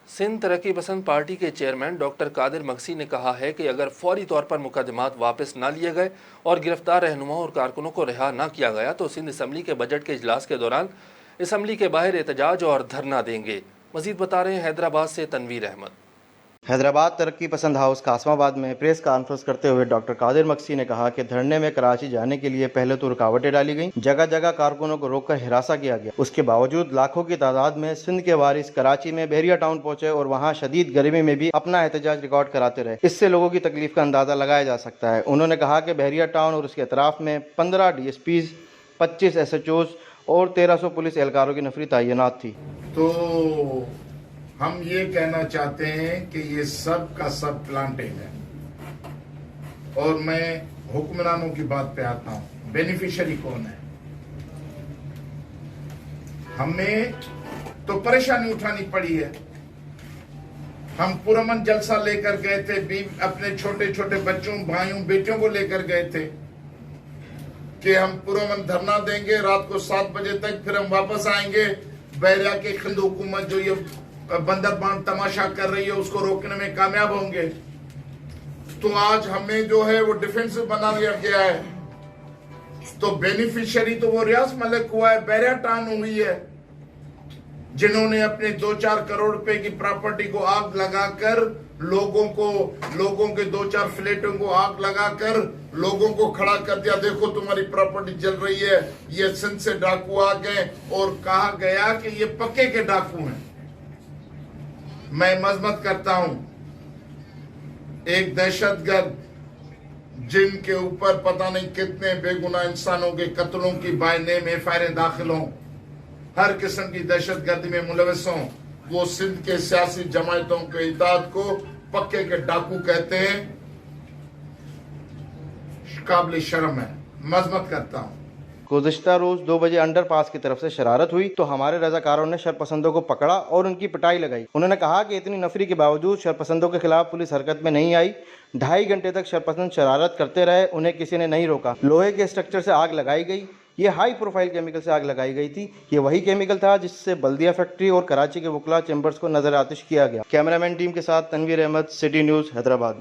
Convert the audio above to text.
सिंध तरक्की पसंद पार्टी के चेयरमैन डॉक्टर कादिर मक्सी ने कहा है कि अगर फौरी तौर पर मुकदमात वापस न लिए गए और गिरफ्तार रहनुमाओं और कारकुनों को रिहा न किया गया तो सिंध असम्बली के बजट के इजलास के दौरान असम्बली के बाहर एहतजाज और धरना देंगे। मजीद बता रहे हैं हैदराबाद से तनवीर अहमद। हैदराबाद तरक्की पसंद हाउस कासमाबाद में प्रेस कॉन्फ्रेंस करते हुए डॉक्टर कादिर मक्सी ने कहा कि धरने में कराची जाने के लिए पहले तो रुकावटें डाली गईं, जगह जगह कारकुनों को रोककर हिरासा किया गया। उसके बावजूद लाखों की तादाद में सिंध के वारिस कराची में बहरिया टाउन पहुंचे और वहां शदीद गर्मी में भी अपना एहतजाज रिकॉर्ड कराते रहे। इससे लोगों की तकलीफ का अंदाजा लगाया जा सकता है। उन्होंने कहा कि बहरिया टाउन और उसके अतराफ में 15 DSPs, 25 SHOs और 1300 पुलिस एहलकारों की नफरी तैनात थी। तो हम ये कहना चाहते हैं कि ये सब का सब प्लांटिंग है। और मैं हुक्मरानों की बात पे आता हूं, बेनिफिशियरी कौन है? हमें तो परेशानी उठानी पड़ी है। हम पुरअमन जलसा लेकर गए थे, अपने छोटे छोटे बच्चों, भाइयों, बेटियों को लेकर गए थे कि हम पुरअमन धरना देंगे रात को 7 बजे तक, फिर हम वापस आएंगे। बहरिया की खिंद हुकूमत जो ये बंदरबान तमाशा कर रही है उसको रोकने में कामयाब होंगे। तो आज हमें जो है वो डिफेंसिव बना दिया गया है। तो बेनिफिशियरी तो वो रियाज मलिक हुआ है, बहरिया टाउन हुई है, जिन्होंने अपने 2-4 करोड़ रुपए की प्रॉपर्टी को आग लगाकर लोगों के 2-4 फ्लैटों को आग लगाकर लोगों को खड़ा कर दिया। देखो तुम्हारी प्रॉपर्टी जल रही है। ये सिंध से डाकू आ गए और कहा गया कि ये पक्के के डाकू हैं। मैं मजम्मत करता हूं, एक दहशतगर्द जिनके ऊपर पता नहीं कितने बेगुनाह इंसानों के कत्लों की बाय नेम FIR दाखिल हों, हर किस्म की दहशतगर्दी में मुलविस हों, वो सिंध के सियासी जमायतों के इत्तेहाद को पक्के के डाकू कहते हैं। काबिल शर्म है। मजम्मत करता हूं। गुज़िश्ता रोज 2 बजे अंडरपास की तरफ से शरारत हुई तो हमारे रजाकारों ने शरपसंदों को पकड़ा और उनकी पिटाई लगाई। उन्होंने कहा कि इतनी नफरी के बावजूद शरपसंदों के खिलाफ पुलिस हरकत में नहीं आई। 2.5 घंटे तक शरपसंद शरारत करते रहे, उन्हें किसी ने नहीं रोका। लोहे के स्ट्रक्चर से आग लगाई गई। ये हाई प्रोफाइल केमिकल से आग लगाई गई थी। ये वही केमिकल था जिससे बल्दिया फैक्ट्री और कराची के वकला चैम्बर्स को नजर आतिश किया गया। कैमरामैन टीम के साथ तनवीर अहमद, सिटी न्यूज़, हैदराबाद।